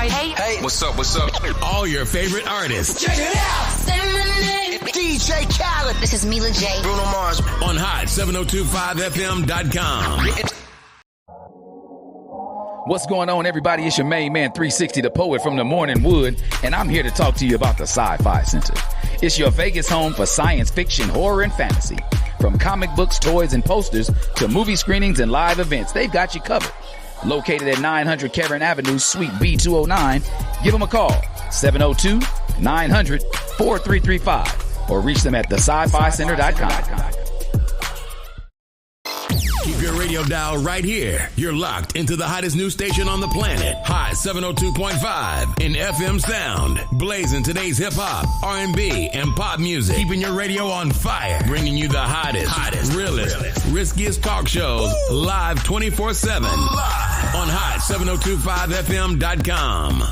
Hey, what's up? All your favorite artists. Check it out. Say my name. DJ Khaled. This is Mila J. Bruno Mars. On hot7025fm.com. What's going on, everybody? It's your main man, 360, the poet from the Morning Wood, and I'm here to talk to you about the Sci-Fi Center. It's your Vegas home for science fiction, horror, and fantasy. From comic books, toys, and posters to movie screenings and live events, they've got you covered. Located at 900 Caron Avenue, Suite B209, give them a call, 702-900-4335, or reach them at thescificenter.com. Keep your radio dial right here. You're locked into the hottest news station on the planet. Hot 702.5 in FM sound. Blazing today's hip-hop, R&B, and pop music. Keeping your radio on fire. Bringing you the hottest, realest, riskiest talk shows live 24/7 on hot7025fm.com.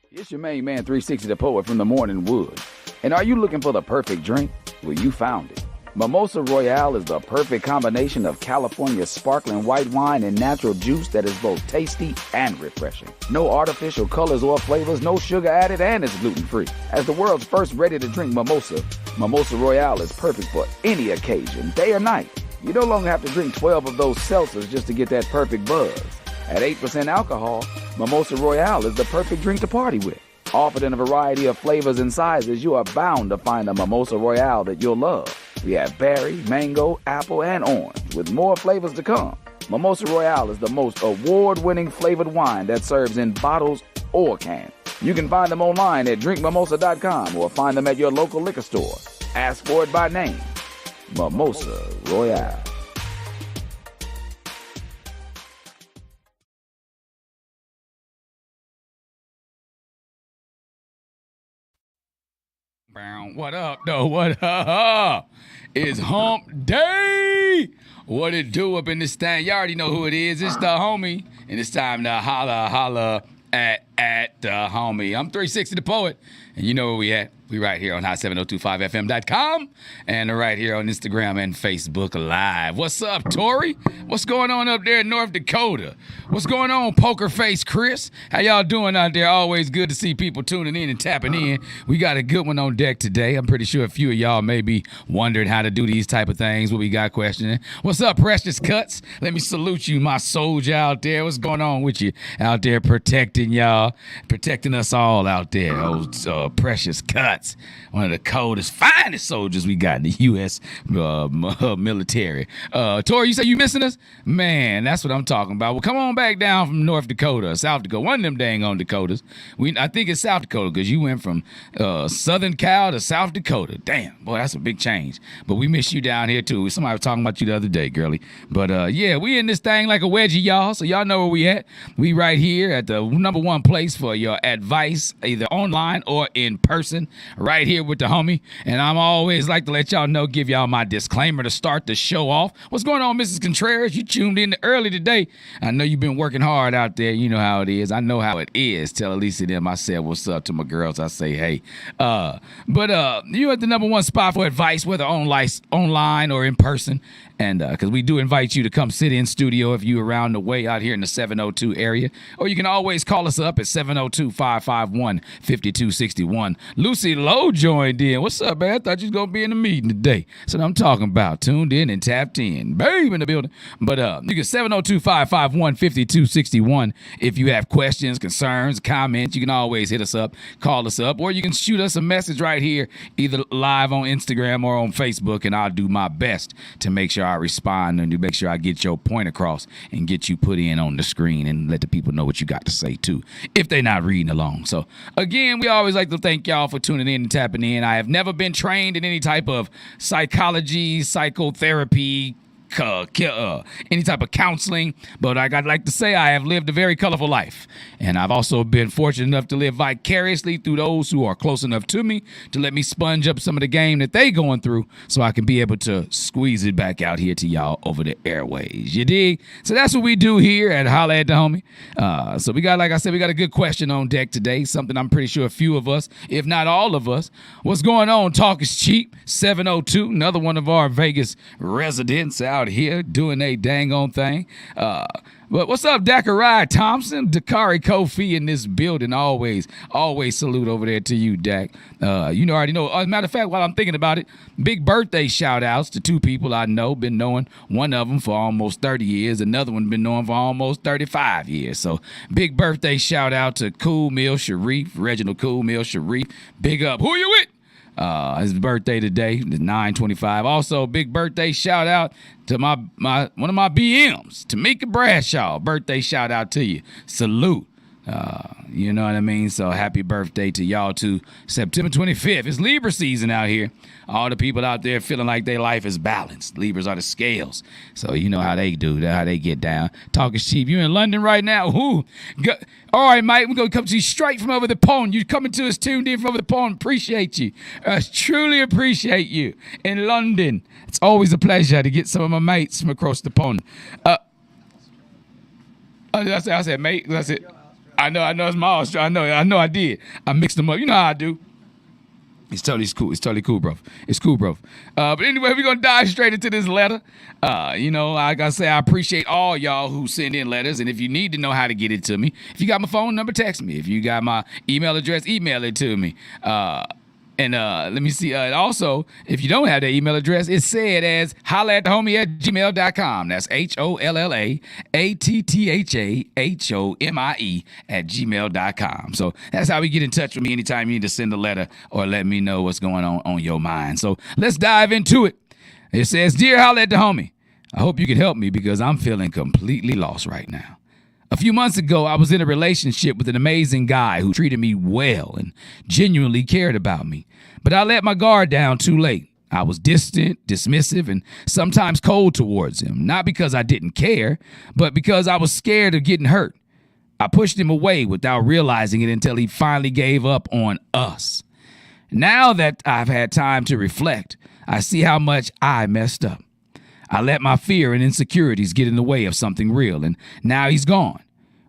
It's your main man, 360, the poet from the Morning Wood. And are you looking for the perfect drink? Well, you found it. Mimosa Royale is the perfect combination of California's sparkling white wine and natural juice that is both tasty and refreshing. No artificial colors or flavors, no sugar added, and it's gluten-free. As the world's first ready-to-drink mimosa, Mimosa Royale is perfect for any occasion, day or night. You no longer have to drink 12 of those seltzers just to get that perfect buzz. At 8% alcohol, Mimosa Royale is the perfect drink to party with. Offered in a variety of flavors and sizes, you are bound to find a Mimosa Royale that you'll love. We have berry, mango, apple, and orange, with more flavors to come. Mimosa Royale is the most award-winning flavored wine that serves in bottles or cans. You can find them online at drinkmimosa.com or find them at your local liquor store. Ask for it by name. Mimosa Royale. What up, though? What up? It's hump day. What it do up in this thing? You already know who it is. It's the homie. And it's time to holla at the homie. I'm 360 the poet. And you know where we at. We right here on hot7025fm.com and right here on Instagram and Facebook Live. What's up, Tori? What's going on up there in North Dakota? What's going on, Poker Face Chris? How y'all doing out there? Always good to see people tuning in and tapping in. We got a good one on deck today. I'm pretty sure a few of y'all may be wondering how to do these type of things. What we got questioning. What's up, Precious Cuts? Let me salute you, my soldier out there. What's going on with you out there protecting y'all, protecting us all out there? Oh, Precious Cuts. One of the coldest, finest soldiers we got in the U.S. military. Tori, you say you missing us? Man, that's what I'm talking about. Well, come on back down from North Dakota, South Dakota. One of them dang on Dakotas. I think it's South Dakota because you went from Southern Cal to South Dakota. Damn, boy, that's a big change. But we miss you down here, too. Somebody was talking about you the other day, girlie. But, yeah, we in this thing like a wedgie, y'all. So y'all know where we at. We right here at the number one place for your advice, either online or in person. Right here with the homie, and I'm always like to let y'all know, give y'all my disclaimer to start the show off. What's going on, Mrs. Contreras? You tuned in early today. I know you've been working hard out there. You know how it is. I know how it is. Tell Elisa them I said what's up to my girls. I say hey. But you at the number one spot for advice, whether online or in person. And because we do invite you to come sit in studio if you're around the way out here in the 702 area. Or you can always call us up at 702-551-5261. Lucy Lowe joined in. What's up, man? I thought you was going to be in the meeting today. That's what I'm talking about. Tuned in and tapped in. Babe in the building. But you can 702-551-5261. If you have questions, concerns, comments, you can always hit us up, call us up, or you can shoot us a message right here, either live on Instagram or on Facebook, and I'll do my best to make sure I respond and to make sure I get your point across and get you put in on the screen and let the people know what you got to say too, if they're not reading along. So again, we always like to thank y'all for tuning in and tapping in. I have never been trained in any type of psychology, psychotherapy, any type of counseling, but I'd like to say I have lived a very colorful life, and I've also been fortunate enough to live vicariously through those who are close enough to me to let me sponge up some of the game that they going through so I can be able to squeeze it back out here to y'all over the airways. You dig? So that's what we do here at Holla at the Homie. So we got, like I said, we got a good question on deck today, something I'm pretty sure a few of us, if not all of us. What's going on? Talk is cheap. 702, another one of our Vegas residents out here doing a dang on thing. But what's up, Dakari Thompson? Dakari Kofi in this building. Always salute over there to you, Dak. Already know. As a matter of fact, while I'm thinking about it, big birthday shout outs to two people I know. Been knowing one of them for almost 30 years. Another one been knowing for almost 35 years. So big birthday shout out to Cool Mill Sharif, Reginald Cool Mill Sharif. Big up. Who you with? His birthday today, 9/25. Also, big birthday shout out to my one of my BMs, Tamika Bradshaw. Birthday shout out to you. Salute. You know what I mean? So happy birthday to y'all too. September 25th. It's Libra season out here. All the people out there feeling like their life is balanced. Libras are the scales. So you know how they do, how they get down. Talking cheap. You in London right now? All right, Mike, we're going to come to you straight from over the pond. You coming to us tuned in from over the pond. Appreciate you. Truly appreciate you. In London, it's always a pleasure to get some of my mates from across the pond. I said, mate. That's it. I know it's my Australia. I know I did. I mixed them up. You know how I do. It's totally cool, bro. It's cool, bro. But anyway, we're going to dive straight into this letter. Like I say, I appreciate all y'all who send in letters. And if you need to know how to get it to me, if you got my phone number, text me. If you got my email address, email it to me. Let me see. Also, if you don't have that email address, it's said as hollaattthehomie@gmail.com. That's HOLLAATTHAHOMIE@gmail.com. So that's how we get in touch with me anytime you need to send a letter or let me know what's going on your mind. So let's dive into it. It says, Dear Holla at the Homie, I hope you can help me because I'm feeling completely lost right now. A few months ago, I was in a relationship with an amazing guy who treated me well and genuinely cared about me. But I let my guard down too late. I was distant, dismissive, and sometimes cold towards him, not because I didn't care, but because I was scared of getting hurt. I pushed him away without realizing it until he finally gave up on us. Now that I've had time to reflect, I see how much I messed up. I let my fear and insecurities get in the way of something real, and now he's gone.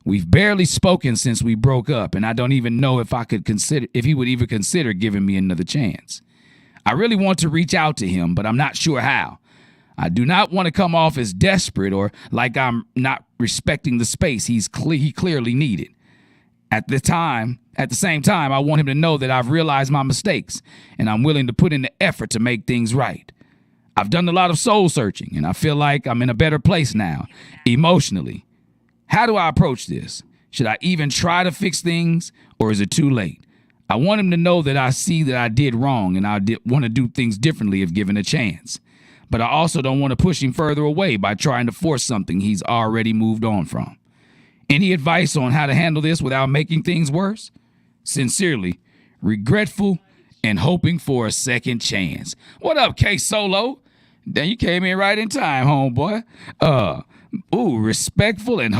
We've barely spoken since we broke up, and I don't even know if he would even consider giving me another chance. I really want to reach out to him, but I'm not sure how. I do not want to come off as desperate or like I'm not respecting the space he clearly needed. At the same time, I want him to know that I've realized my mistakes, and I'm willing to put in the effort to make things right. I've done a lot of soul searching, and I feel like I'm in a better place now, emotionally. How do I approach this? Should I even try to fix things, or is it too late? I want him to know that I see that I did wrong, and I want to do things differently if given a chance. But I also don't want to push him further away by trying to force something he's already moved on from. Any advice on how to handle this without making things worse? Sincerely, regretful, and hoping for a second chance. What up, K Solo? Then you came in right in time, homeboy. Regretful and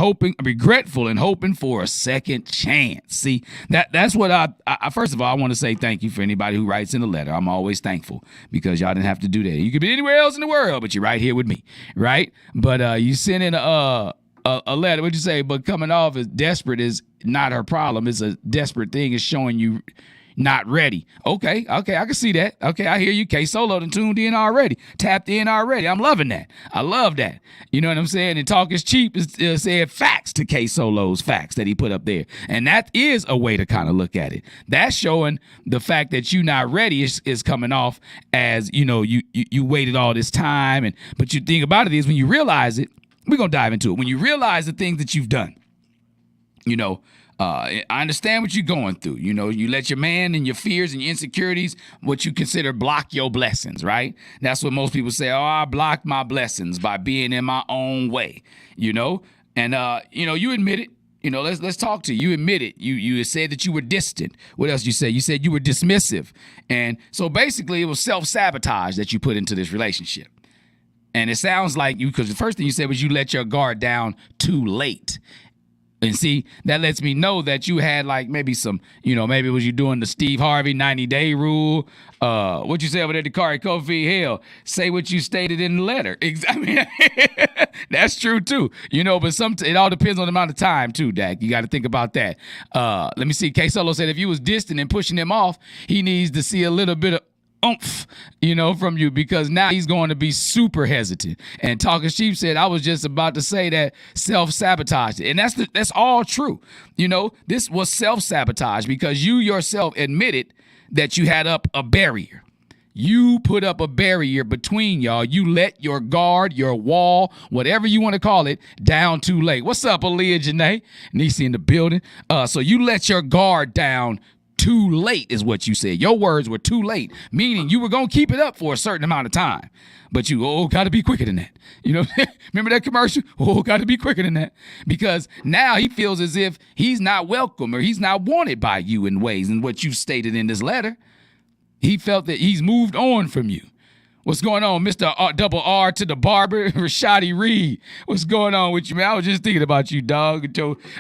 hoping for a second chance. See, that's what I first of all, I want to say thank you for anybody who writes in a letter. I'm always thankful because y'all didn't have to do that. You could be anywhere else in the world, but you're right here with me, right? But you sent in a letter, what'd you say? But coming off as desperate is not her problem. It's a desperate thing. It's showing you not ready. Okay, I can see that. Okay, I hear you. K Solo done tuned in already, tapped in already. I'm loving that. I love that. You know what I'm saying? And Talk is Cheap said facts to K Solo's facts that he put up there. And that is a way to kind of look at it. That's showing the fact that you not ready is coming off as, you waited all this time. But you think about it is when you realize it, we're going to dive into it. When you realize the things that you've done, I understand what you're going through. You let your man and your fears and your insecurities, what you consider, block your blessings, right? That's what most people say. Oh, I blocked my blessings by being in my own way, And, you admit it. Let's talk to you. You admit it. You said that you were distant. What else you say? You said you were dismissive. And so basically it was self-sabotage that you put into this relationship. And it sounds like because the first thing you said was you let your guard down too late. And see, that lets me know that you had like maybe some, maybe was you doing the Steve Harvey 90-day rule? What you say over there to Kari Kofi? Hell, say what you stated in the letter. I mean, that's true too. But it all depends on the amount of time too, Dak. You got to think about that. Let me see. K Solo said if you was distant and pushing him off, he needs to see a little bit oomph, from you, because now he's going to be super hesitant. And Talking Sheep said, I was just about to say that self-sabotage. And that's all true. This was self-sabotage because you yourself admitted that you had up a barrier. You put up a barrier between y'all. You let your guard, your wall, whatever you want to call it, down too late. What's up, Aaliyah Janae? Nisi in the building. So you let your guard down too late is what you said. Your words were too late, meaning you were going to keep it up for a certain amount of time. But you, got to be quicker than that. Remember that commercial? Got to be quicker than that. Because now he feels as if he's not welcome or he's not wanted by you in ways in what you stated in this letter. He felt that he's moved on from you. What's going on, Mr. Double R to the barber, Rashadi Reed? What's going on with you, man? I was just thinking about you, dog.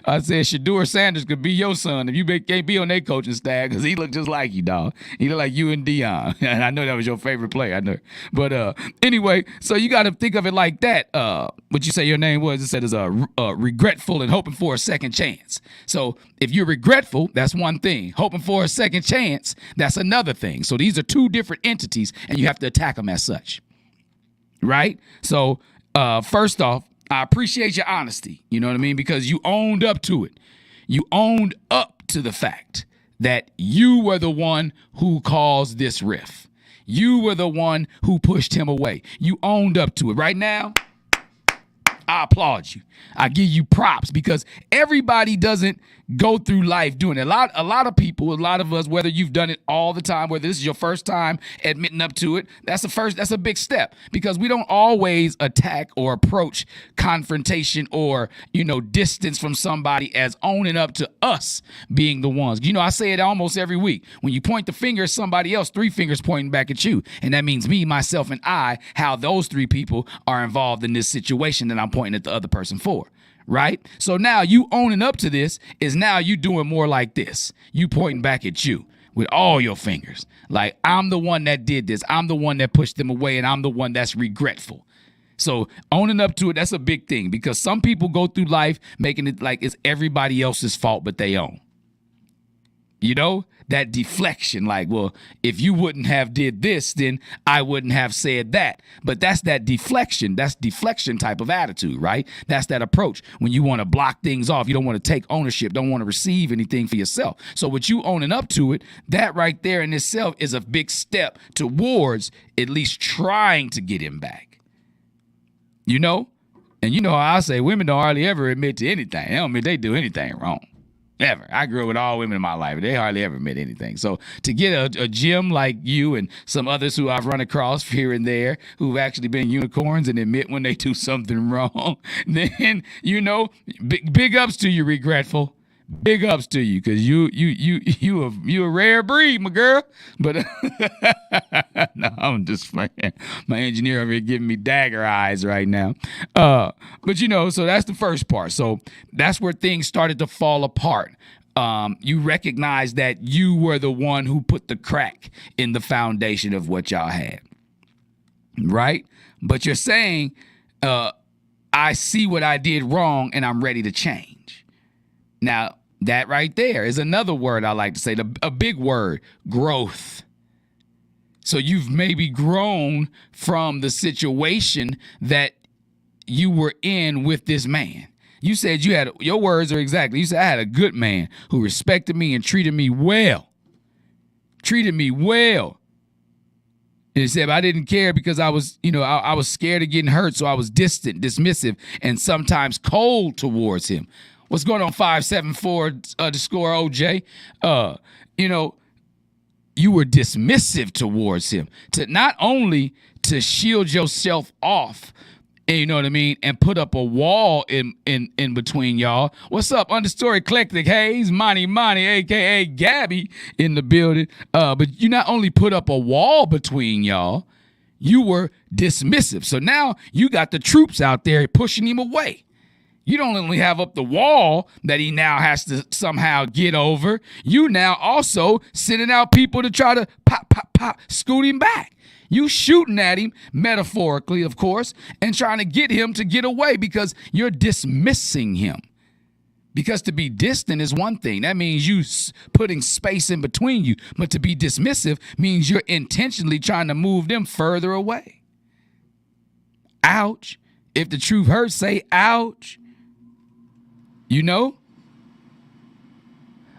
I said Shadur Sanders could be your son if you can't be on their coaching staff because he looked just like you, dog. He looked like you and Dion. And I know that was your favorite player, I know. But anyway, so you got to think of it like that. What you say your name was, it said is regretful and hoping for a second chance. So if you're regretful, that's one thing. Hoping for a second chance, that's another thing. So these are two different entities, and you have to attack them as such, right? So first off, I appreciate your honesty, you know what I mean? Because you owned up to it. You owned up to the fact that you were the one who caused this rift. You were the one who pushed him away. You owned up to it. Right now, I applaud you. I give you props because everybody doesn't go through life doing it. A lot of people, a lot of us, whether you've done it all the time, whether this is your first time admitting up to it, that's a big step because we don't always attack or approach confrontation or, distance from somebody as owning up to us being the ones. I say it almost every week. When you point the finger at somebody else, 3 fingers pointing back at you. And that means me, myself, and I, how those 3 people are involved in this situation that I'm pointing at the other person for. Right? So now you owning up to this is now you doing more like this. You pointing back at you with all your fingers. Like, I'm the one that did this. I'm the one that pushed them away, and I'm the one that's regretful. So owning up to it, that's a big thing because some people go through life making it like it's everybody else's fault but they own. That deflection, like, well, if you wouldn't have did this, then I wouldn't have said that. But that's that deflection. That's deflection type of attitude, right? That's that approach when you want to block things off. You don't want to take ownership, don't want to receive anything for yourself. So with you owning up to it, that right there in itself is a big step towards at least trying to get him back. And how I say women don't hardly ever admit to anything. They don't admit they do anything wrong. Ever. I grew up with all women in my life. They hardly ever admit anything. So to get a gem like you and some others who I've run across here and there who've actually been unicorns and admit when they do something wrong, then, big ups to you, regretful. Big ups to you because you a rare breed, my girl. But no, I'm just playing. My engineer over here giving me dagger eyes right now. But so that's the first part. So that's where things started to fall apart. You recognize that you were the one who put the crack in the foundation of what y'all had, right? But you're saying, I see what I did wrong and I'm ready to change. Now, that right there is another word I like to say, a big word, growth. So you've maybe grown from the situation that you were in with this man. You said your words are exactly, you said I had a good man who respected me and treated me well. And he said, but I didn't care because I was, I was scared of getting hurt. So I was distant, dismissive, and sometimes cold towards him. What's going on, 574 the score, OJ? You were dismissive towards him. To not only to shield yourself off, you know what I mean, and put up a wall in between y'all. What's up, Understory Eclectic Hayes, Monty, a.k.a. Gabby, in the building. But you not only put up a wall between y'all, you were dismissive. So now you got the troops out there pushing him away. You don't only have up the wall that he now has to somehow get over. You now also sending out people to try to pop, scoot him back. You shooting at him, metaphorically, of course, and trying to get him to get away because you're dismissing him. Because to be distant is one thing. That means you putting space in between you. But to be dismissive means you're intentionally trying to move them further away. Ouch. If the truth hurts, say ouch. You know?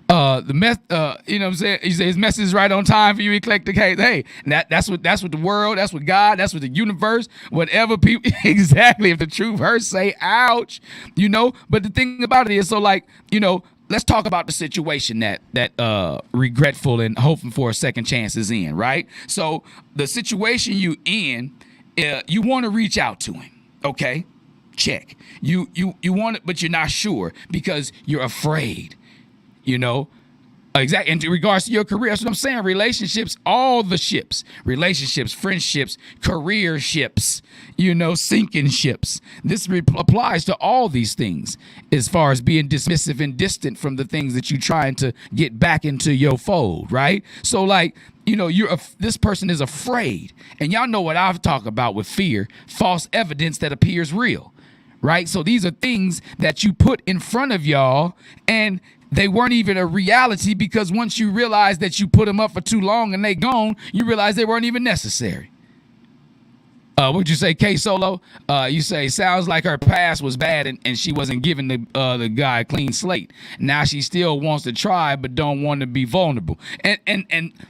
You know what I'm saying? He said his message is right on time for you eclectic. Hey, that's what the world, that's what God, that's what the universe, whatever people exactly. If the truth hurts, say ouch. You know, but the thing about it is, so like, you know, let's talk about the situation that regretful and hoping for a second chance is in, right? So the situation you in, you want to reach out to him, okay? Check. You want it, but you're not sure because you're afraid. You know, exactly. And in regards to your career, that's what I'm saying. Relationships, all the ships, relationships, friendships, career ships, you know, sinking ships. This applies to all these things as far as being dismissive and distant from the things that you're trying to get back into your fold, right? So like, you know, this person is afraid. And y'all know what I've talked about with fear, false evidence that appears real, right? So these are things that you put in front of y'all and they weren't even a reality because once you realize that you put them up for too long and they gone, you realize they weren't even necessary. What'd you say, K Solo? You say, sounds like her past was bad and she wasn't giving the guy a clean slate. Now she still wants to try but don't want to be vulnerable.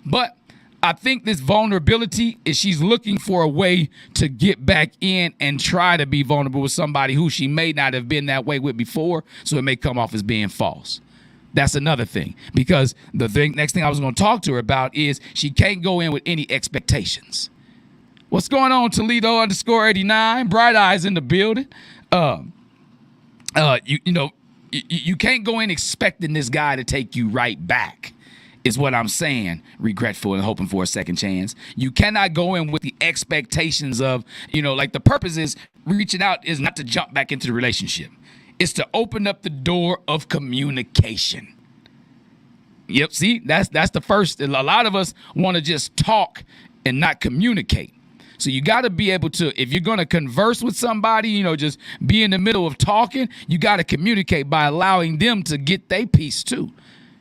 But I think this vulnerability is she's looking for a way to get back in and try to be vulnerable with somebody who she may not have been that way with before, so it may come off as being false. That's another thing, because the next thing I was going to talk to her about is she can't go in with any expectations. What's going on, Toledo _89? Bright Eyes in the building. You can't go in expecting this guy to take you right back, is what I'm saying. Regretful and hoping for a second chance. You cannot go in with the expectations of, you know, like the purpose is reaching out is not to jump back into the relationship. It's to open up the door of communication. Yep, see, that's the first. A lot of us want to just talk and not communicate. So you got to be able to, if you're going to converse with somebody, you know, just be in the middle of talking, you got to communicate by allowing them to get their piece too.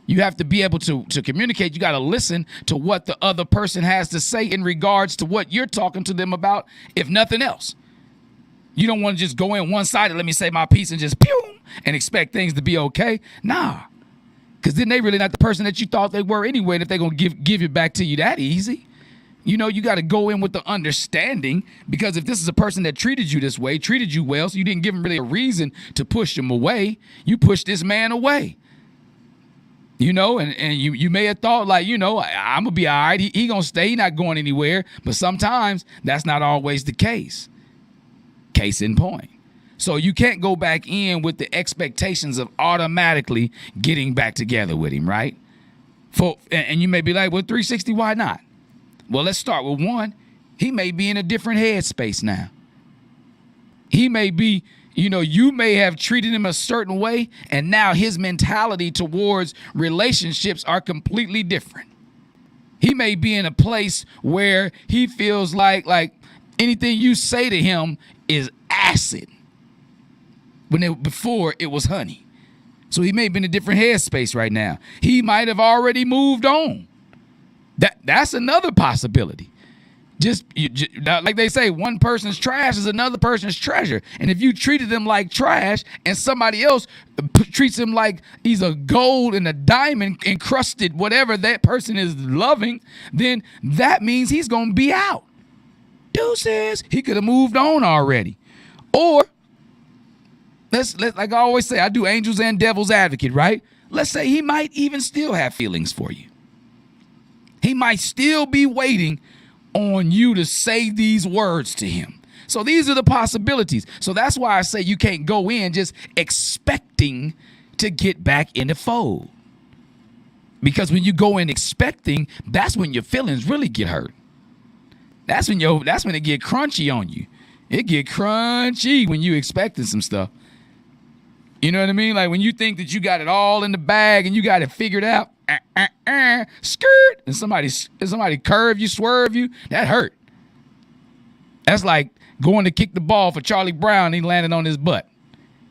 You have to be able to communicate. You got to listen to what the other person has to say in regards to what you're talking to them about, if nothing else. You don't want to just go in one-sided, let me say my piece, and just pew, and expect things to be okay. Nah, because then they really not the person that you thought they were anyway, and if they're going to give it back to you that easy. You know, you got to go in with the understanding, because if this is a person that treated you this way, treated you well, so you didn't give him really a reason to push him away, you pushed this man away. You know, and you may have thought like, you know, I'm going to be all right. He going to stay. He not going anywhere. But sometimes that's not always the case. Case in point. So you can't go back in with the expectations of automatically getting back together with him, right? And you may be like, well, 360, why not? Well, let's start with one. He may be in a different headspace now. He may be, you know, you may have treated him a certain way, and now his mentality towards relationships are completely different. He may be in a place where he feels like anything you say to him is acid before it was honey. So he may be in a different headspace right now. He might have already moved on. That's another possibility. Just like they say, one person's trash is another person's treasure. And if you treated them like trash and somebody else treats him like he's a gold and a diamond encrusted, whatever that person is loving, then that means he's going to be out. Deuces. He could have moved on already. Or let's like I always say, I do angels and devil's advocate, right? Let's say he might even still have feelings for you. He might still be waiting on you to say these words to him. So these are the possibilities. So that's why I say you can't go in just expecting to get back in the fold. Because when you go in expecting, that's when your feelings really get hurt. That's when it get crunchy on you. It get crunchy when you expecting some stuff. You know what I mean? Like when you think that you got it all in the bag and you got it figured out, skirt, and somebody curve you, swerve you, that hurt. That's like going to kick the ball for Charlie Brown and he landed on his butt.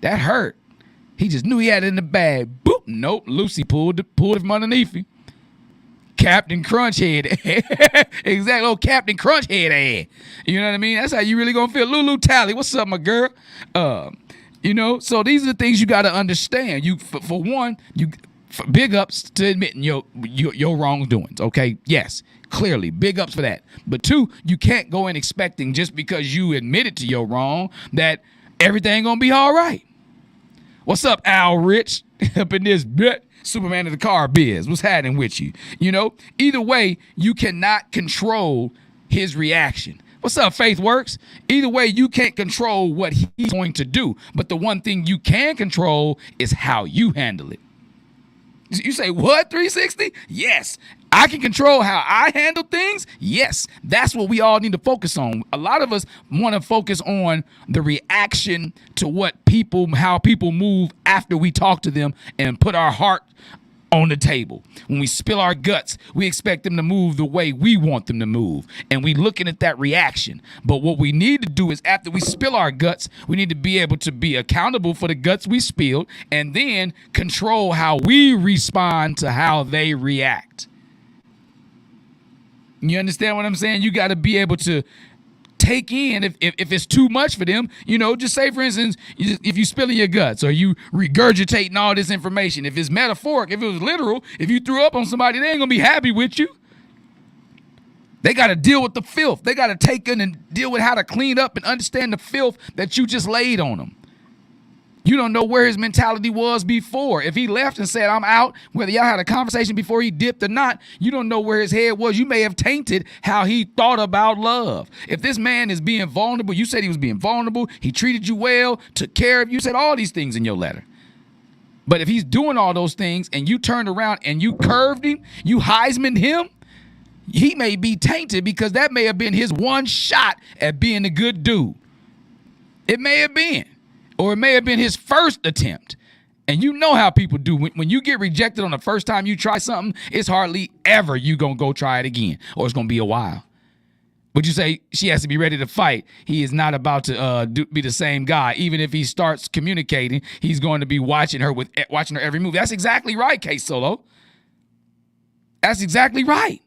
That hurt. He just knew he had it in the bag. Boop. Nope. Lucy pulled it from underneath him. Captain Crunchhead. Exactly. Old Captain Crunchhead ad. You know what I mean? That's how you really gonna feel. Lulu Tally, what's up, my girl? So these are the things you got to understand. For one, big ups to admitting your wrongdoings. Okay, yes, clearly, big ups for that. But two, you can't go in expecting just because you admitted to your wrong that everything gonna be all right. What's up, Al Rich? Up in this bit. Superman of the car biz. What's happening with you? Either way, you cannot control his reaction. What's up, Faith Works? Either way, you can't control what he's going to do. But the one thing you can control is how you handle it. You say, what, 360? Yes. I can control how I handle things? Yes. That's what we all need to focus on. A lot of us want to focus on the reaction to how people move after we talk to them and put our heart on the table. When we spill our guts, we expect them to move the way we want them to move. And we looking at that reaction. But what we need to do is after we spill our guts, we need to be able to be accountable for the guts we spilled and then control how we respond to how they react. You understand what I'm saying? You got to be able to take in if it's too much for them, just say, for instance, if you spilling your guts or you regurgitating all this information, if it's metaphoric, if it was literal, if you threw up on somebody, they ain't gonna be happy with you. They got to deal with the filth. They got to take in and deal with how to clean up and understand the filth that you just laid on them. You don't know where his mentality was before. If he left and said, I'm out, whether y'all had a conversation before he dipped or not, you don't know where his head was. You may have tainted how he thought about love. If this man is being vulnerable, you said he was being vulnerable, he treated you well, took care of you, said all these things in your letter. But if he's doing all those things and you turned around and you curved him, you Heisman'd him, he may be tainted because that may have been his one shot at being a good dude. It may have been. Or it may have been his first attempt. And you know how people do. When you get rejected on the first time you try something, it's hardly ever you going to go try it again. Or it's going to be a while. But you say she has to be ready to fight. He is not about to be the same guy. Even if he starts communicating, he's going to be watching her every move. That's exactly right, K Solo. That's exactly right.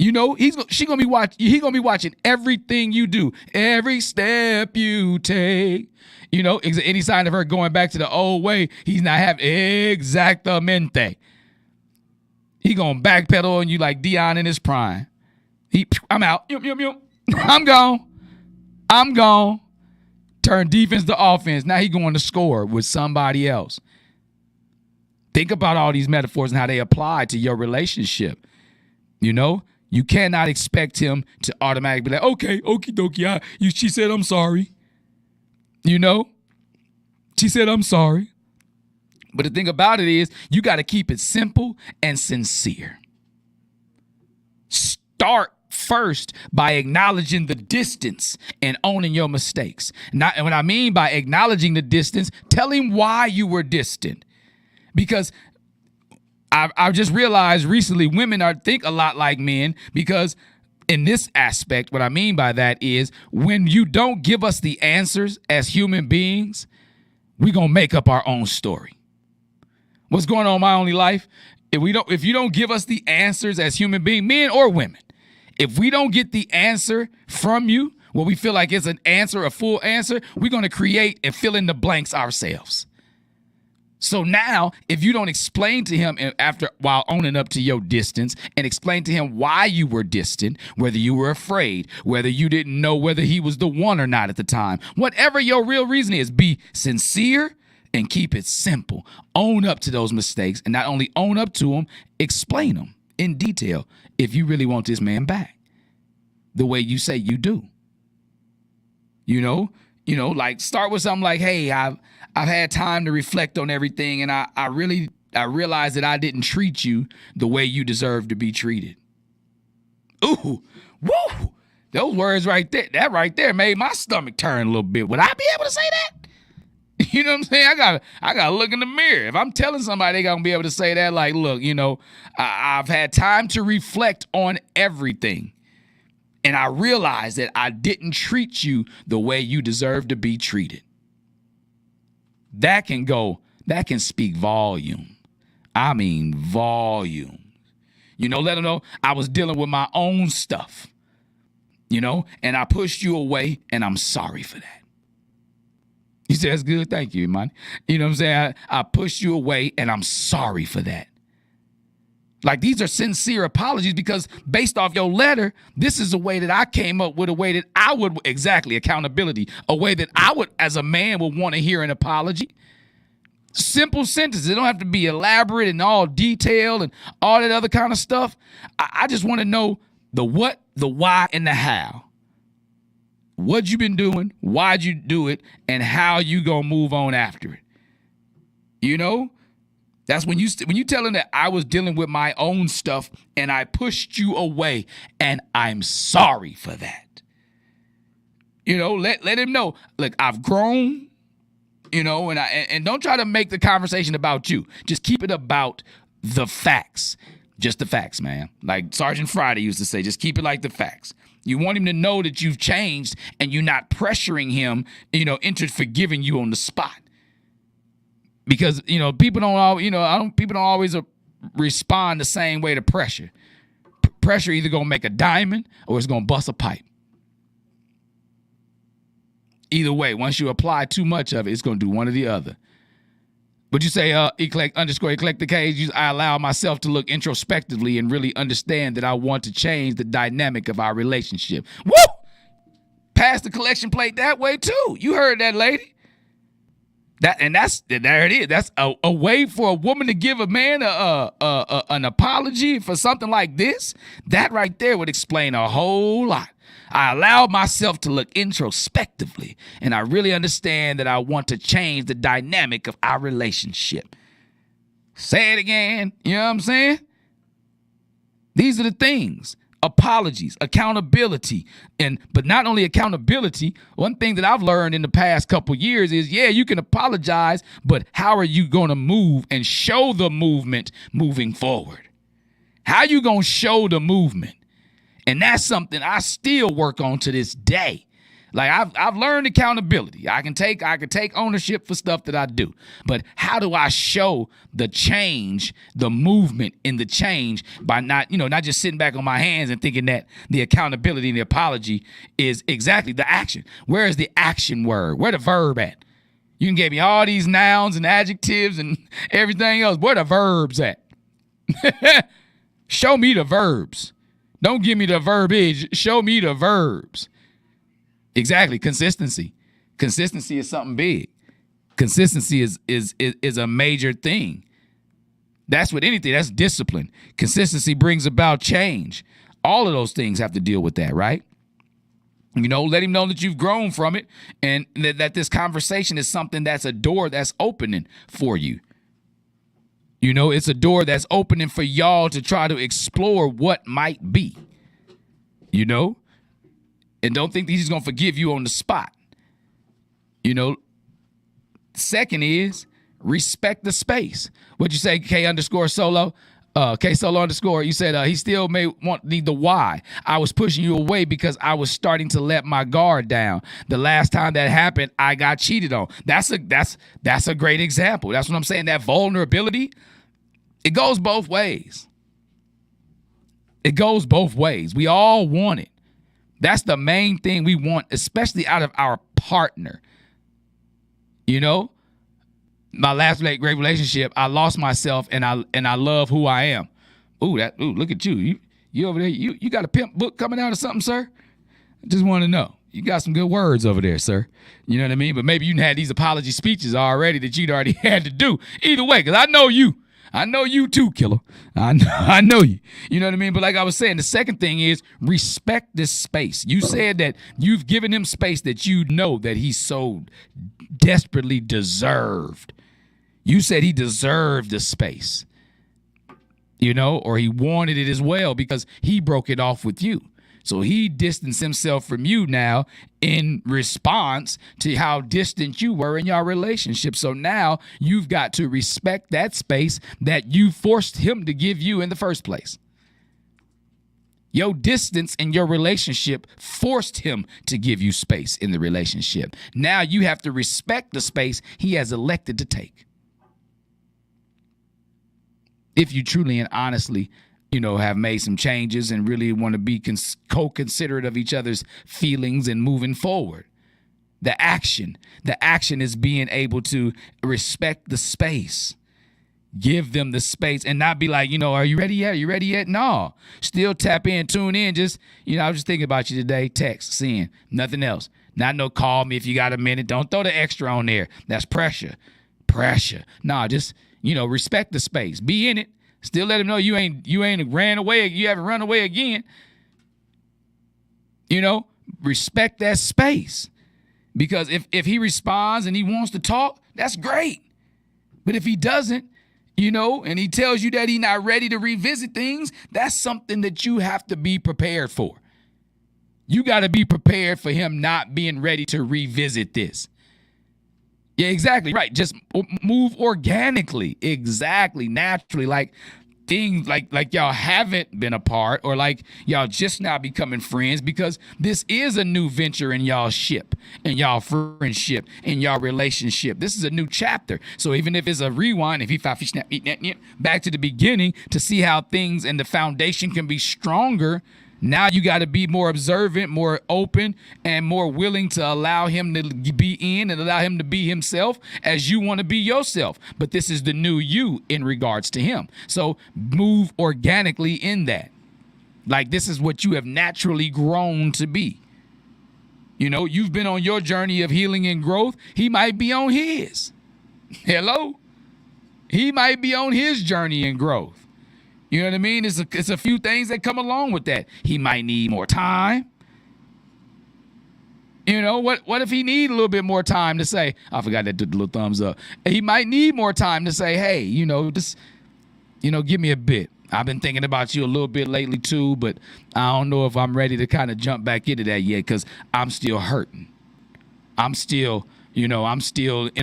He's gonna be watching everything you do, every step you take. Any sign of her going back to the old way, he's not having exactamente. He gonna backpedal on you like Dion in his prime. I'm out. I'm gone. Turn defense to offense. Now he going to score with somebody else. Think about all these metaphors and how they apply to your relationship. You cannot expect him to automatically be like, okay, okie dokie, she said I'm sorry. She said I'm sorry. But the thing about it is, you got to keep it simple and sincere. Start first by acknowledging the distance and owning your mistakes. And what I mean by acknowledging the distance, tell him why you were distant. Because I've just realized recently women think a lot like men because in this aspect, what I mean by that is when you don't give us the answers as human beings, we're going to make up our own story. What's going on in my only life? If you don't give us the answers as human beings, men or women, if we don't get the answer from you, what we feel like is an answer, a full answer, we're going to create and fill in the blanks ourselves. So now, if you don't explain to him while owning up to your distance and explain to him why you were distant, whether you were afraid, whether you didn't know whether he was the one or not at the time, whatever your real reason is, be sincere and keep it simple. Own up to those mistakes, and not only own up to them, explain them in detail if you really want this man back the way you say you do. Like start with something like, hey, I've had time to reflect on everything, and I realized that I didn't treat you the way you deserve to be treated. Ooh, woo! Those words right there, that right there made my stomach turn a little bit. Would I be able to say that? You know what I'm saying? I gotta look in the mirror. If I'm telling somebody they gonna be able to say that, like, look, I've had time to reflect on everything. And I realized that I didn't treat you the way you deserve to be treated. that can speak volume. I mean, volume. Let them know I was dealing with my own stuff, and I pushed you away, and I'm sorry for that. You say, that's good. Thank you, man. You know what I'm saying? I pushed you away, and I'm sorry for that. Like, these are sincere apologies because based off your letter, this is a way that I came up with, a way that I would, exactly, accountability, a way that I would, as a man, would want to hear an apology. Simple sentences. They don't have to be elaborate and all detailed and all that other kind of stuff. I just want to know the what, the why, and the how. What you been doing, why'd you do it, and how you gonna move on after it. That's when you telling that I was dealing with my own stuff and I pushed you away, and I'm sorry for that. Let him know. Look, I've grown. And don't try to make the conversation about you. Just keep it about the facts. Just the facts, man. Like Sergeant Friday used to say, just keep it like the facts. You want him to know that you've changed and you're not pressuring him, into forgiving you on the spot. Because, people don't always respond the same way to pressure. Pressure either going to make a diamond or it's going to bust a pipe. Either way, once you apply too much of it, it's going to do one or the other. But you say, eclectic cage, I allow myself to look introspectively and really understand that I want to change the dynamic of our relationship. Woo! Pass the collection plate that way, too. You heard that, lady. There it is. That's a way for a woman to give a man an apology for something like this. That right there would explain a whole lot. I allowed myself to look introspectively, and I really understand that I want to change the dynamic of our relationship. Say it again. You know what I'm saying? These are the things. Apologies, accountability, but not only accountability. One thing that I've learned in the past couple years is, you can apologize, but how are you going to move and show the movement moving forward? How you going to show the movement? And that's something I still work on to this day. Like I've learned accountability. I can take ownership for stuff that I do. But how do I show the change, the movement in the change by not just sitting back on my hands and thinking that the accountability and the apology is exactly the action. Where is the action word? Where the verb at? You can give me all these nouns and adjectives and everything else. Where the verbs at? Show me the verbs. Don't give me the verbiage. Show me the verbs. Exactly. Consistency. Consistency is something big. Consistency is a major thing. That's with anything. That's discipline. Consistency brings about change. All of those things have to deal with that, right? Let him know that you've grown from it and that this conversation is something that's a door that's opening for you. It's a door that's opening for y'all to try to explore what might be, and don't think that he's going to forgive you on the spot. Second is respect the space. What'd you say, K_solo? K_solo_, you said he still may need the why. I was pushing you away because I was starting to let my guard down. The last time that happened, I got cheated on. That's a great example. That's what I'm saying. That vulnerability, it goes both ways. It goes both ways. We all want it. That's the main thing we want, especially out of our partner. My last great relationship, I lost myself and I love who I am. Ooh, look at you. You over there, you got a pimp book coming out or something, sir? I just want to know. You got some good words over there, sir. You know what I mean? But maybe you had these apology speeches already that you'd already had to do. Either way, because I know you. I know you too, killer. I know you. You know what I mean? But like I was saying, the second thing is respect this space. You said that you've given him space that you know that he so desperately deserved. You said he deserved the space, or he wanted it as well because he broke it off with you. So he distanced himself from you now in response to how distant you were in your relationship. So now you've got to respect that space that you forced him to give you in the first place. Your distance in your relationship forced him to give you space in the relationship. Now you have to respect the space he has elected to take. If you truly and honestly, have made some changes and really want to be co-considerate of each other's feelings and moving forward. The action is being able to respect the space. Give them the space and not be like, are you ready yet? Are you ready yet? No. Still tap in, tune in. Just, I was just thinking about you today. Text, seeing, nothing else. Not no call me if you got a minute. Don't throw the extra on there. That's pressure. No, just, respect the space. Be in it. Still let them know you ain't ran away. You haven't run away again. Respect that space. Because if he responds and he wants to talk, that's great. But if he doesn't, and he tells you that he's not ready to revisit things, that's something that you have to be prepared for. You got to be prepared for him not being ready to revisit this. Yeah, exactly. Right. Just move organically. Exactly. Naturally. Like things like y'all haven't been apart or like y'all just now becoming friends because this is a new venture in y'all ship, in y'all friendship, in y'all relationship. This is a new chapter. So even if it's a rewind, if he snap back to the beginning to see how things and the foundation can be stronger, now you got to be more observant, more open, and more willing to allow him to be in and allow him to be himself as you want to be yourself. But this is the new you in regards to him. So move organically in that. Like this is what you have naturally grown to be. You've been on your journey of healing and growth. He might be on his. Hello? He might be on his journey and growth. You know what I mean? It's a few things that come along with that. He might need more time. What if he need a little bit more time to say, I forgot that did the little thumbs up. He might need more time to say, hey, just, give me a bit. I've been thinking about you a little bit lately too, but I don't know if I'm ready to kind of jump back into that yet because I'm still hurting. I'm still in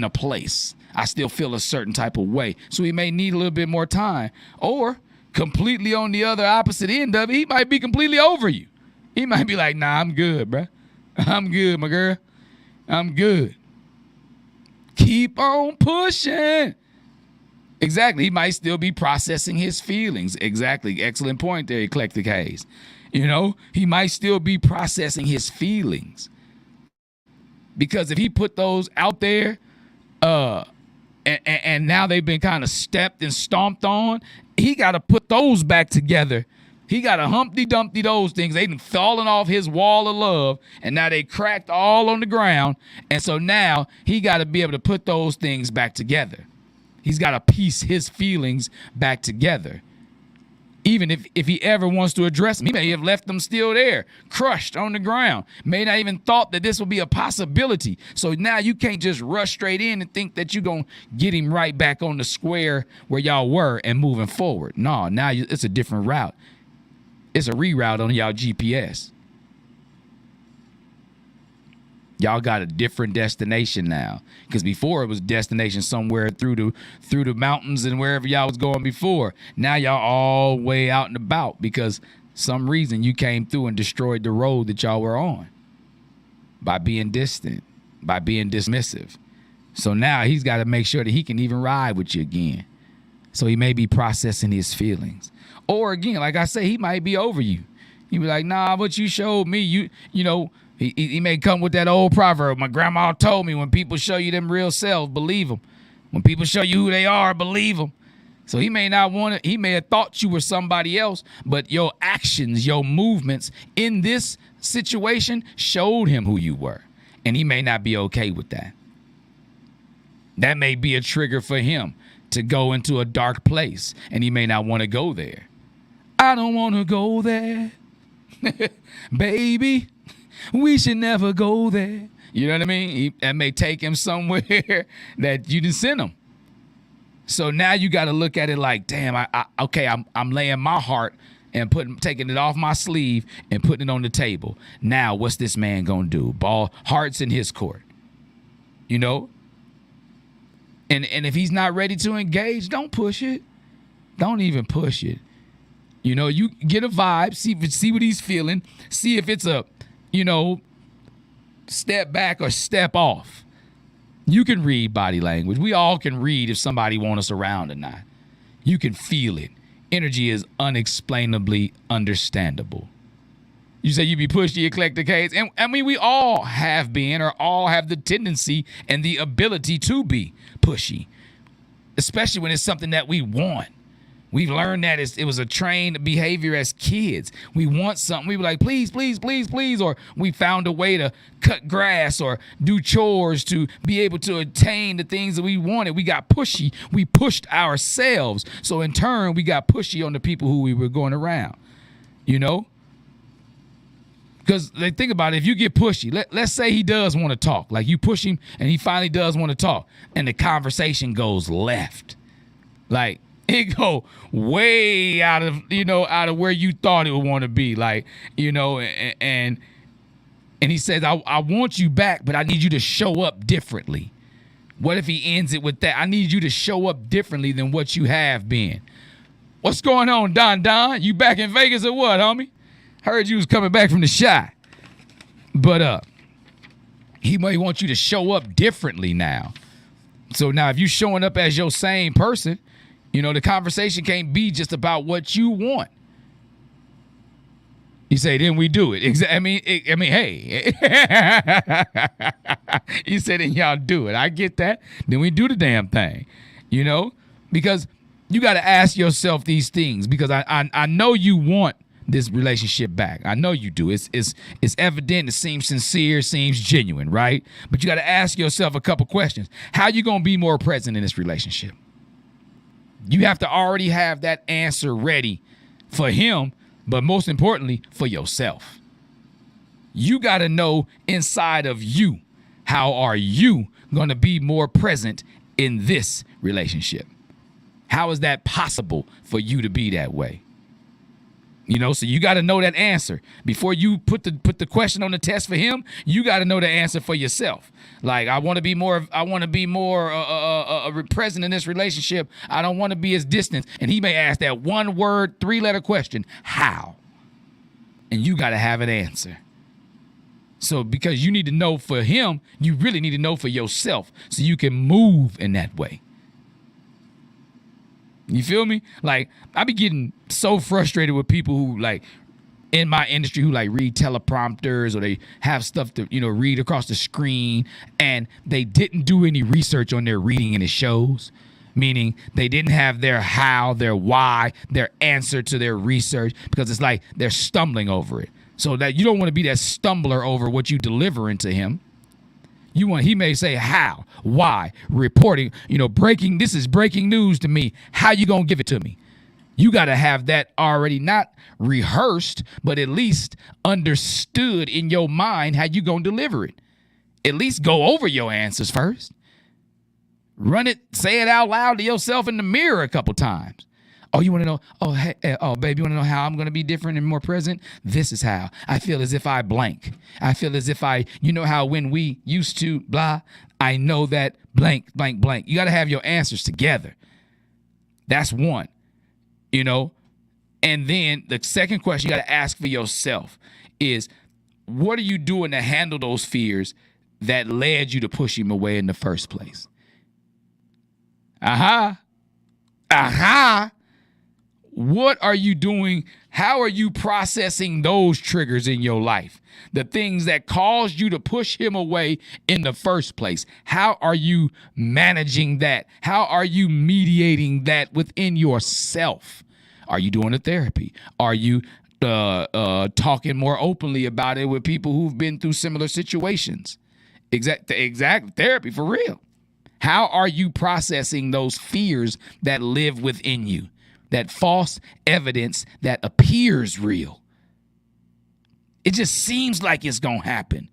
a place. I still feel a certain type of way. So he may need a little bit more time. Or completely on the other opposite end of it, he might be completely over you. He might be like, nah, I'm good, bruh. I'm good, my girl. I'm good. Keep on pushing. Exactly. He might still be processing his feelings. Exactly. Excellent point there, Eclectic Hayes. He might still be processing his feelings. Because if he put those out there, and now they've been kind of stepped and stomped on, he got to put those back together. He got to Humpty Dumpty those things. They done fallen off his wall of love, and now they cracked all on the ground. And so now he got to be able to put those things back together. He's got to piece his feelings back together. Even if he ever wants to address them, he may have left them still there, crushed on the ground. May not even thought that this would be a possibility. So now you can't just rush straight in and think that you're going to get him right back on the square where y'all were and moving forward. No, now it's a different route. It's a reroute on y'all GPS. Y'all got a different destination now. Because before it was destination somewhere through the mountains and wherever y'all was going before. Now y'all all way out and about because some reason you came through and destroyed the road that y'all were on. By being distant. By being dismissive. So now he's got to make sure that he can even ride with you again. So he may be processing his feelings. Or again, like I say, he might be over you. He be like, nah, what you showed me, you know, he may come with that old proverb. My grandma told me when people show you them real self, believe them. When people show you who they are, believe them. So he may not want to, he may have thought you were somebody else, but your actions, your movements in this situation showed him who you were. And he may not be okay with that. That may be a trigger for him to go into a dark place, and he may not want to go there. I don't want to go there. Baby, we should never go there. You know what I mean? That may take him somewhere that you didn't send him. So now you got to look at it like, damn, I'm laying my heart and taking it off my sleeve and putting it on the table. Now, what's this man gonna do? Heart's in his court. You know? And if he's not ready to engage, don't push it. Don't even push it. You know, you get a vibe, see what he's feeling, see if it's a, step back or step off. You can read body language. We all can read if somebody wants us around or not. You can feel it. Energy is unexplainably understandable. You say you be pushy, eclectic, haze. And I mean, we all have been or all have the tendency and the ability to be pushy, especially when it's something that we want. We've learned that it was a trained behavior as kids. We want something. We were like, please, please, please, please. Or we found a way to cut grass or do chores to be able to attain the things that we wanted. We got pushy. We pushed ourselves. So in turn, we got pushy on the people who we were going around, Because think about it, if you get pushy, let's say he does want to talk. Like you push him and he finally does want to talk. And the conversation goes left. Like, it go way out of where you thought it would want to be, and he says, I want you back, but I need you to show up differently. What if he ends it with that? I need you to show up differently than what you have been. What's going on, Don? You back in Vegas or what, homie? Heard you was coming back from the shot. But he may want you to show up differently now. So now if you showing up as your same person, the conversation can't be just about what you want. You say, then we do it. Hey. You said, then y'all do it. I get that. Then we do the damn thing, because you got to ask yourself these things, because I know you want this relationship back. I know you do. It's evident. It seems sincere, seems genuine, right? But you got to ask yourself a couple questions. How you going to be more present in this relationship? You have to already have that answer ready for him, but most importantly, for yourself. You got to know inside of you, how are you going to be more present in this relationship? How is that possible for you to be that way? So you got to know that answer. Before you put the question on the test for him, you got to know the answer for yourself. Like, I want to be more present in this relationship. I don't want to be as distant. And he may ask that one word, 3-letter question, how? And you got to have an answer. So because you need to know for him, you really need to know for yourself so you can move in that way. You feel me? Like, I be getting so frustrated with people who, like, in my industry, who, like, read teleprompters or they have stuff to, read across the screen, and they didn't do any research on their reading, and it shows. Meaning they didn't have their how, their why, their answer to their research, because it's like they're stumbling over it. So that you don't want to be that stumbler over what you delivering to him. He may say how, why, reporting, breaking, this is breaking news to me. How you going to give it to me? You got to have that already not rehearsed, but at least understood in your mind how you going to deliver it. At least go over your answers first. Run it, say it out loud to yourself in the mirror a couple times. Oh, you want to know? Oh, hey, baby, you want to know how I'm going to be different and more present? This is how. I feel as if I blank. I feel as if how when we used to blah, I know that blank, blank, blank. You got to have your answers together. That's one, And then the second question you got to ask for yourself is, what are you doing to handle those fears that led you to push him away in the first place? Aha. What are you doing? How are you processing those triggers in your life? The things that caused you to push him away in the first place. How are you managing that? How are you mediating that within yourself? Are you doing a therapy? Are you talking more openly about it with people who've been through similar situations? Exact therapy for real. How are you processing those fears that live within you? That false evidence that appears real. It just seems like it's going to happen,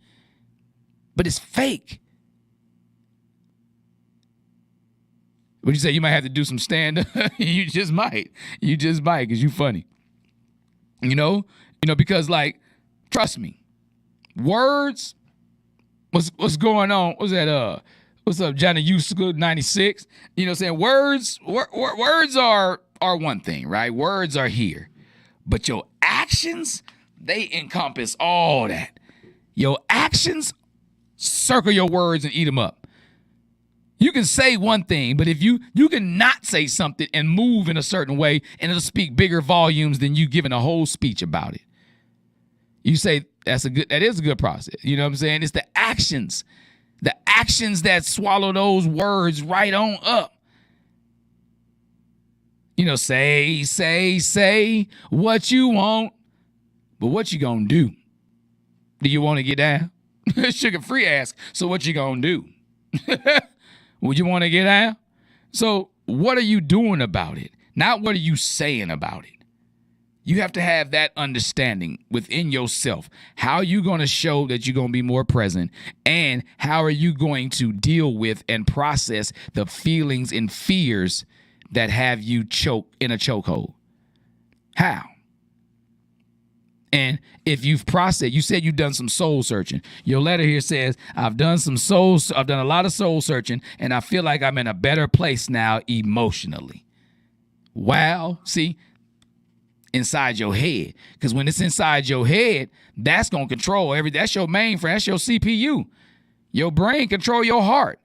but it's fake. What'd you say? You might have to do some stand-up? You just might because you funny. Because, like, trust me, words, what's going on? What's that, what's up, Johnny Usgood 96? Saying words are one thing, right? Words are here. But your actions, they encompass all that. Your actions circle your words and eat them up. You can say one thing, but if you can not say something and move in a certain way, and it'll speak bigger volumes than you giving a whole speech about it. You say that is a good process. You know what I'm saying? It's the actions that swallow those words right on up. You know, say what you want, but what you gonna do? Do you want to get down? Sugar Free ask, so what you gonna do? Would you want to get down? So what are you doing about it? Not what are you saying about it? You have to have that understanding within yourself. How are you going to show that you're going to be more present? And how are you going to deal with and process the feelings and fears that have you in a chokehold? How? And if you've processed, you said you've done some soul searching. Your letter here says, I've done a lot of soul searching, and I feel like I'm in a better place now emotionally. Wow. See? Inside your head. Because when it's inside your head, that's going to control that's your mainframe, that's your CPU. Your brain control your heart.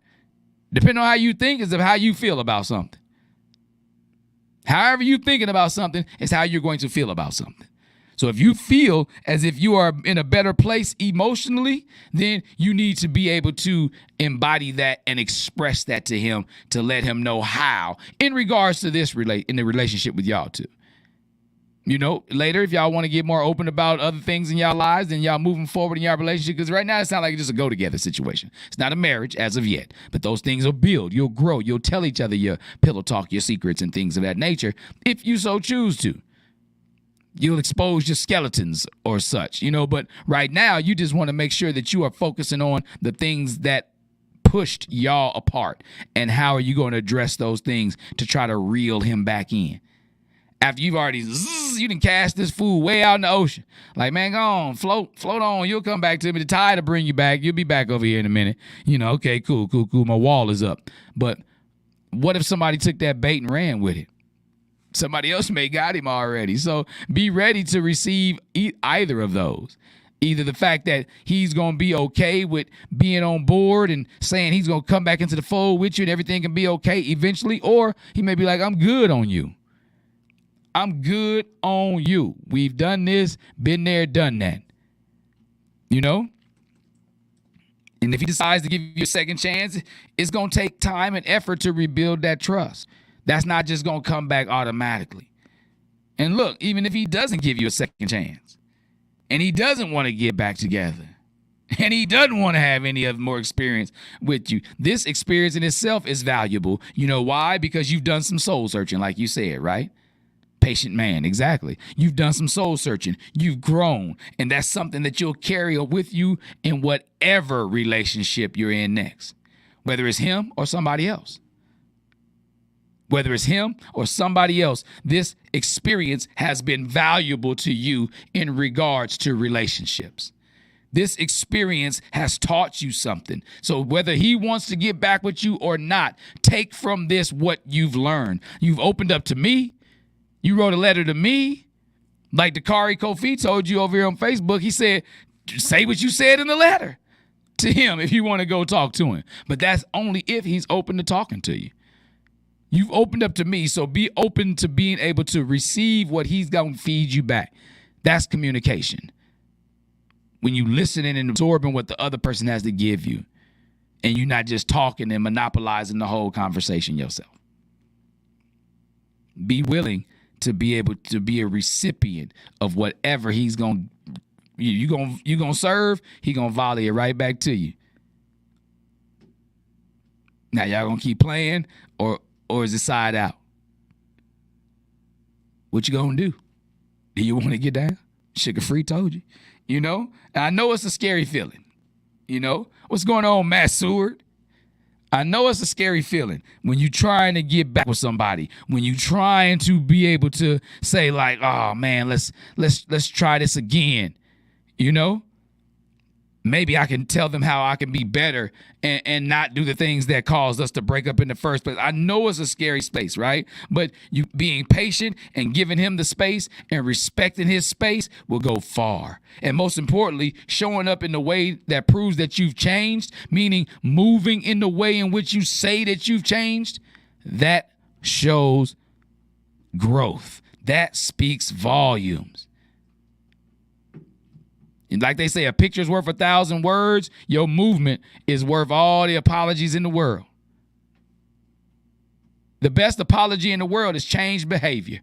Depending on how you think is of how you feel about something. However you're thinking about something is how you're going to feel about something. So if you feel as if you are in a better place emotionally, then you need to be able to embody that and express that to him to let him know how in regards to this in the relationship with y'all two. You know, later, if y'all want to get more open about other things in y'all lives, then y'all moving forward in y'all relationship. Because right now, it sounds like it's just a go-together situation. It's not a marriage as of yet. But those things will build. You'll grow. You'll tell each other your pillow talk, your secrets, and things of that nature, if you so choose to. You'll expose your skeletons or such, you know. But right now, you just want to make sure that you are focusing on the things that pushed y'all apart. And how are you going to address those things to try to reel him back in? After you've already, you done cast this fool way out in the ocean. Like, man, go on, float on. You'll come back to me. The tide will bring you back. You'll be back over here in a minute. You know, okay, cool. My wall is up. But what if somebody took that bait and ran with it? Somebody else may got him already. So be ready to receive either of those. Either the fact that he's going to be okay with being on board and saying he's going to come back into the fold with you and everything can be okay eventually, or he may be like, I'm good on you. I'm good on you. We've done this, been there, done that. You know? And if he decides to give you a second chance, it's going to take time and effort to rebuild that trust. That's not just going to come back automatically. And look, even if he doesn't give you a second chance, and he doesn't want to get back together, and he doesn't want to have any other more experience with you, this experience in itself is valuable. You know why? Because you've done some soul searching, like you said, right? Patient man, exactly. You've done some soul searching. You've grown. And that's something that you'll carry with you in whatever relationship you're in next, whether it's him or somebody else. Whether it's him or somebody else, this experience has been valuable to you in regards to relationships. This experience has taught you something. So whether he wants to get back with you or not, take from this what you've learned. You've opened up to me. You wrote a letter to me. Like Dakari Kofi told you over here on Facebook, he said, say what you said in the letter to him if you want to go talk to him. But that's only if he's open to talking to you. You've opened up to me, so be open to being able to receive what he's going to feed you back. That's communication. When you listening and absorbing what the other person has to give you, and you're not just talking and monopolizing the whole conversation yourself. Be willing to be able to be a recipient of whatever he's going to, you going to serve, he going to volley it right back to you. Now, y'all going to keep playing or is it side out? What you going to do? Do you want to get down? Sugar Free told you. You know? And I know it's a scary feeling. You know? What's going on, Matt Seward? I know it's a scary feeling when you're trying to get back with somebody, when you're trying to be able to say like, oh man, let's try this again. You know, maybe I can tell them how I can be better and not do the things that caused us to break up in the first place. I know it's a scary space, right? But you being patient and giving him the space and respecting his space will go far. And most importantly, showing up in the way that proves that you've changed, meaning moving in the way in which you say that you've changed, that shows growth. That speaks volumes. And like they say, a picture's worth 1,000 words. Your movement is worth all the apologies in the world. The best apology in the world is changed behavior.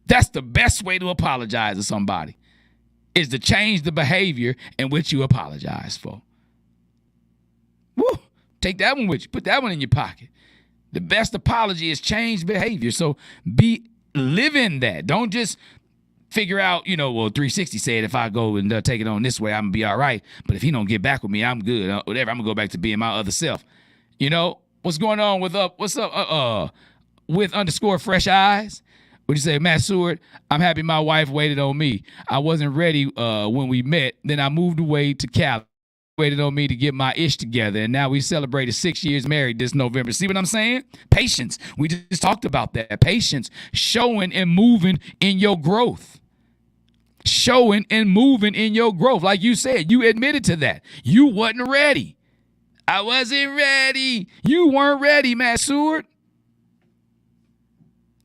That's the best way to apologize to somebody, is to change the behavior in which you apologize for. Woo! Take that one with you. Put that one in your pocket. The best apology is changed behavior. So live in that. Don't just figure out, 360 said if I go and take it on this way, I'm going to be all right. But if he don't get back with me, I'm good. Whatever, I'm going to go back to being my other self. What's going on with underscore fresh eyes? What you say, Matt Seward? I'm happy my wife waited on me. I wasn't ready when we met. Then I moved away to Cali. Waited on me to get my ish together. And now we celebrated 6 years married this November. See what I'm saying? Patience. We just talked about that. Patience. Showing and moving in your growth. Showing and moving in your growth. Like you said, you admitted to that. You wasn't ready. I wasn't ready. You weren't ready, Matt Seward.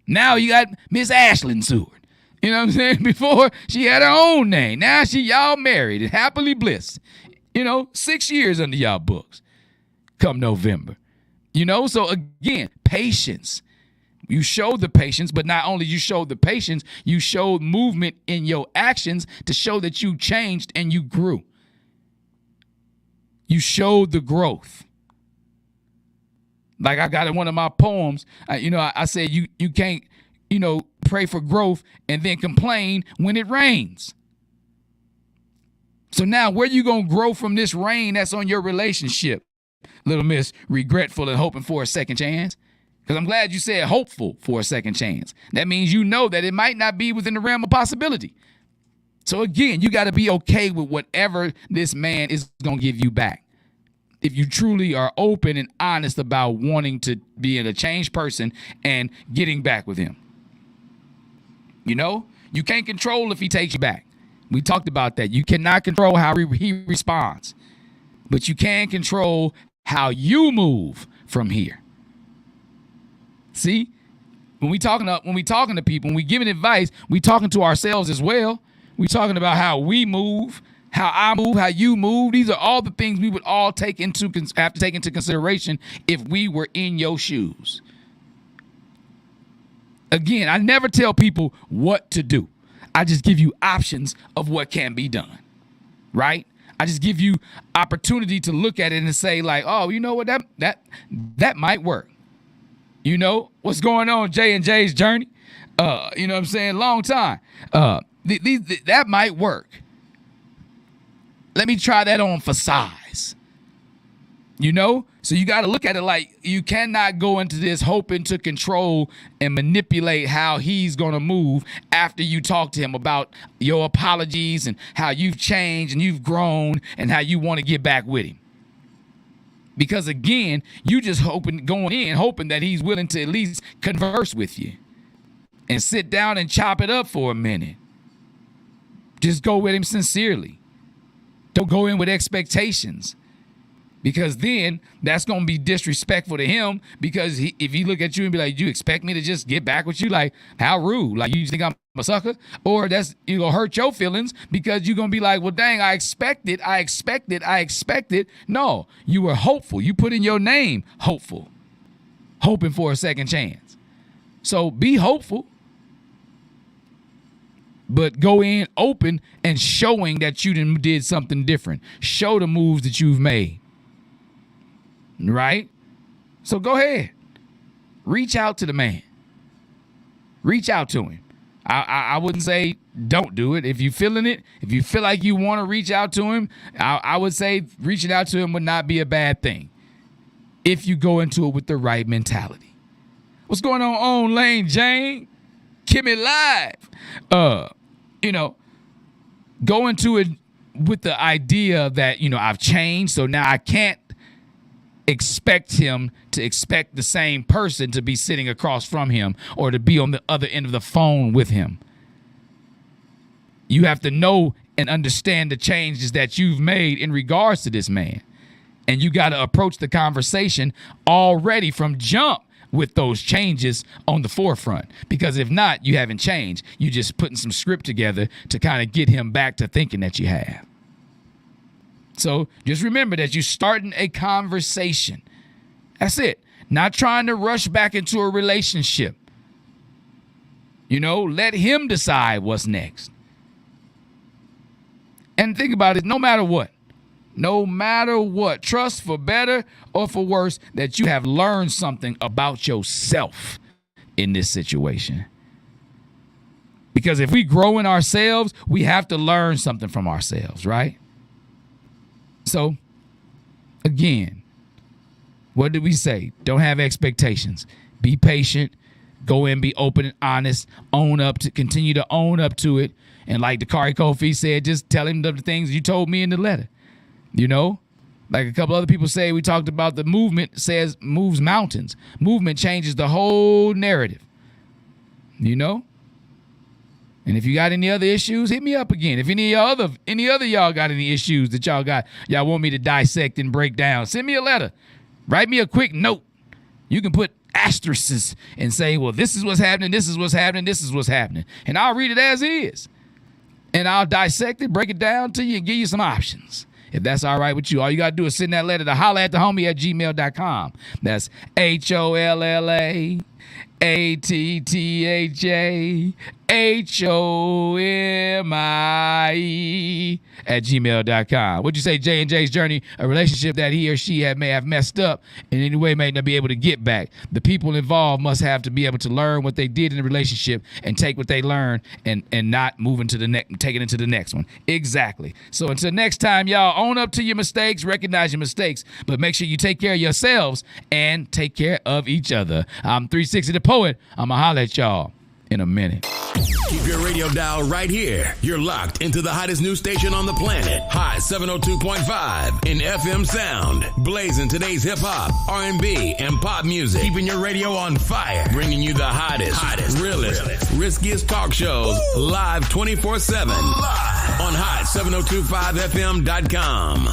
Now you got Miss Ashlyn Seward. You know what I'm saying? Before she had her own name. Now y'all married and happily blissed. 6 years under y'all books come November. So again, patience. You showed the patience, but not only you showed the patience, you showed movement in your actions to show that you changed and you grew. You showed the growth. Like I got in one of my poems, I said you can't, pray for growth and then complain when it rains. So now where you going to grow from this rain that's on your relationship? Little Miss regretful and hoping for a second chance? Because I'm glad you said hopeful for a second chance. That means you know that it might not be within the realm of possibility. So again, you got to be okay with whatever this man is going to give you back. If you truly are open and honest about wanting to be a changed person and getting back with him. You can't control if he takes you back. We talked about that. You cannot control how he responds, but you can control how you move from here. See, when we talking to people, when we giving advice, we talking to ourselves as well. We talking about how we move, how I move, how you move. These are all the things we would all have to take into consideration if we were in your shoes. Again, I never tell people what to do. I just give you options of what can be done, right? I just give you opportunity to look at it and say like, oh, you know what, that might work. What's going on, J&J's journey? You know what I'm saying? Long time. That might work. Let me try that on for size. So you got to look at it like you cannot go into this hoping to control and manipulate how he's going to move after you talk to him about your apologies and how you've changed and you've grown and how you want to get back with him. Because again, you just hoping that he's willing to at least converse with you and sit down and chop it up for a minute. Just go with him sincerely. Don't go in with expectations. Because then that's going to be disrespectful to him, because if he look at you and be like, you expect me to just get back with you? Like, how rude. Like, you think I'm a sucker? Or that's you going to hurt your feelings because you're going to be like, well, dang, I expected. No, you were hopeful. You put in your name, hopeful, hoping for a second chance. So be hopeful, but go in open and showing that you did something different. Show the moves that you've made. Right? So go ahead. Reach out to the man. Reach out to him. I wouldn't say don't do it. If you're feeling it, if you feel like you want to reach out to him, I would say reaching out to him would not be a bad thing if you go into it with the right mentality. What's going on Lane Jane? Kimmy Live. Go into it with the idea that, I've changed, so now I can't expect him to expect the same person to be sitting across from him or to be on the other end of the phone with him. You have to know and understand the changes that you've made in regards to this man. And you got to approach the conversation already from jump with those changes on the forefront. Because if not, you haven't changed. You're just putting some script together to kind of get him back to thinking that you have. So just remember that you're starting a conversation. That's it. Not trying to rush back into a relationship. Let him decide what's next. And think about it, no matter what, trust for better or for worse that you have learned something about yourself in this situation. Because if we grow in ourselves, we have to learn something from ourselves, right? So, again, what did we say? Don't have expectations. Be patient. Go in, be open and honest. Continue to own up to it. And like Dakari Kofi said, just tell him the things you told me in the letter. Like a couple other people say, we talked about the movement moves mountains. Movement changes the whole narrative. And if you got any other issues, hit me up again. If any other y'all got any issues that y'all want me to dissect and break down, send me a letter. Write me a quick note. You can put asterisks and say, well, this is what's happening, this is what's happening, this is what's happening. And I'll read it as is. And I'll dissect it, break it down to you, and give you some options. If that's all right with you, all you got to do is send that letter to holla@thehomie@gmail.com. That's HOLLAATTHAHOMIE@gmail.com. What'd you say, J&J's journey, a relationship that he or she may have messed up in any way may not be able to get back. The people involved must have to be able to learn what they did in the relationship and take what they learned and not move into the next, take it into the next one. Exactly. So until next time, y'all, own up to your mistakes, recognize your mistakes, but make sure you take care of yourselves and take care of each other. I'm 360 the Poet. I'm going to holler at y'all in a minute. Keep your radio dial right here. You're locked into the hottest news station on the planet. Hot 702.5 in FM sound. Blazing today's hip-hop, R&B, and pop music. Keeping your radio on fire. Bringing you the hottest, realest, riskiest talk shows live 24/7 on hot 702.5fm.com.